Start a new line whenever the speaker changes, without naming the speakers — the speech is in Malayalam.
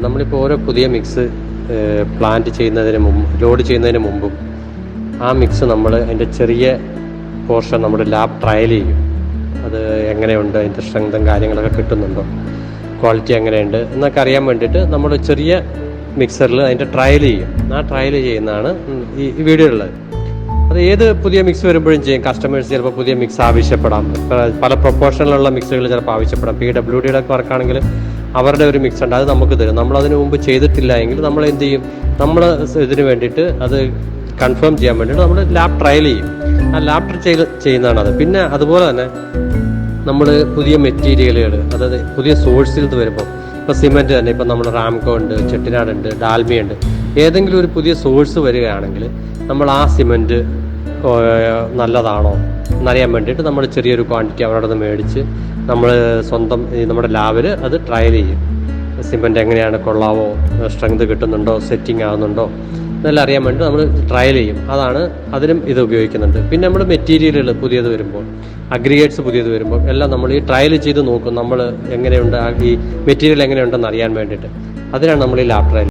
നമ്മളിപ്പോൾ ഓരോ പുതിയ മിക്സ് പ്ലാന്റ് ചെയ്യുന്നതിന് മുമ്പ് ലോഡ് ചെയ്യുന്നതിന് മുമ്പും ആ മിക്സ് നമ്മൾ അതിൻ്റെ ചെറിയ പോർഷൻ നമ്മുടെ ലാബ് ട്രയൽ ചെയ്യും. അത് എങ്ങനെയുണ്ട്, അതിൻ്റെ സ്ട്രെങ്തും കാര്യങ്ങളൊക്കെ കിട്ടുന്നുണ്ടോ, ക്വാളിറ്റി എങ്ങനെയുണ്ട് എന്നൊക്കെ അറിയാൻ വേണ്ടിയിട്ട് നമ്മൾ ചെറിയ മിക്സറിൽ അതിൻ്റെ ട്രയൽ ചെയ്യും. ആ ട്രയൽ ചെയ്യുന്നതാണ് ഈ വീഡിയോ ഉള്ളത്. അത് ഏത് പുതിയ മിക്സ് വരുമ്പോഴും ചെയ്യും. കസ്റ്റമേഴ്സ് ചിലപ്പോൾ പുതിയ മിക്സ് ആവശ്യപ്പെടാം, പല പ്രൊപ്പോർഷനിലുള്ള മിക്സുകൾ ചിലപ്പോൾ ആവശ്യപ്പെടാം. PWDയുടെ ഒക്കെ വർക്കാണെങ്കിൽ അവരുടെ ഒരു മിക്സ് ഉണ്ട്, അത് നമുക്ക് തരും. നമ്മളതിന് മുമ്പ് ചെയ്തിട്ടില്ല എങ്കിൽ നമ്മൾ എന്ത് ചെയ്യും, നമ്മൾ ഇതിന് വേണ്ടിയിട്ട് അത് കൺഫേം ചെയ്യാൻ വേണ്ടിയിട്ട് നമ്മൾ ലാബ് ട്രയൽ ചെയ്യും. ആ ലാബ് ചെയ്യുന്നതാണ് അത്. പിന്നെ അതുപോലെ തന്നെ നമ്മൾ പുതിയ മെറ്റീരിയലുകൾ, അതായത് പുതിയ സോഴ്സിൽ നിന്ന് വരുമ്പോൾ, ഇപ്പോൾ സിമെൻറ്റ് തന്നെ, ഇപ്പം നമ്മൾ റാംകോ ഉണ്ട്, ചെട്ടിനാടുണ്ട്, ഡാൽമിയ ഉണ്ട്, ഏതെങ്കിലും ഒരു പുതിയ സോഴ്സ് വരികയാണെങ്കിൽ നമ്മൾ ആ സിമെൻറ്റ് നല്ലതാണോ എന്നറിയാൻ വേണ്ടിയിട്ട് നമ്മൾ ചെറിയൊരു ക്വാണ്ടിറ്റി അവരുടെ നിന്ന് മേടിച്ച് നമ്മൾ സ്വന്തം നമ്മുടെ ലാബിൽ അത് ട്രയൽ ചെയ്യും. സിമെൻറ്റ് എങ്ങനെയാണ്, കൊള്ളാവോ, സ്ട്രെങ്ത് കിട്ടുന്നുണ്ടോ, സെറ്റിംഗ് ആകുന്നുണ്ടോ എന്നെല്ലാം അറിയാൻ വേണ്ടി നമ്മൾ ട്രയൽ ചെയ്യും. അതിനും ഇത് ഉപയോഗിക്കുന്നുണ്ട്. പിന്നെ നമ്മൾ മെറ്റീരിയലുകൾ പുതിയത് വരുമ്പോൾ, അഗ്രിഗേറ്റ്സ് പുതിയത് വരുമ്പോൾ എല്ലാം നമ്മൾ ഈ ട്രയൽ ചെയ്ത് നോക്കും, നമ്മൾ എങ്ങനെയുണ്ട്, ഈ മെറ്റീരിയൽ എങ്ങനെയുണ്ടെന്ന് അറിയാൻ വേണ്ടിയിട്ട്. അതിനാണ് നമ്മൾ ഈ ലാബ് ട്രയൽ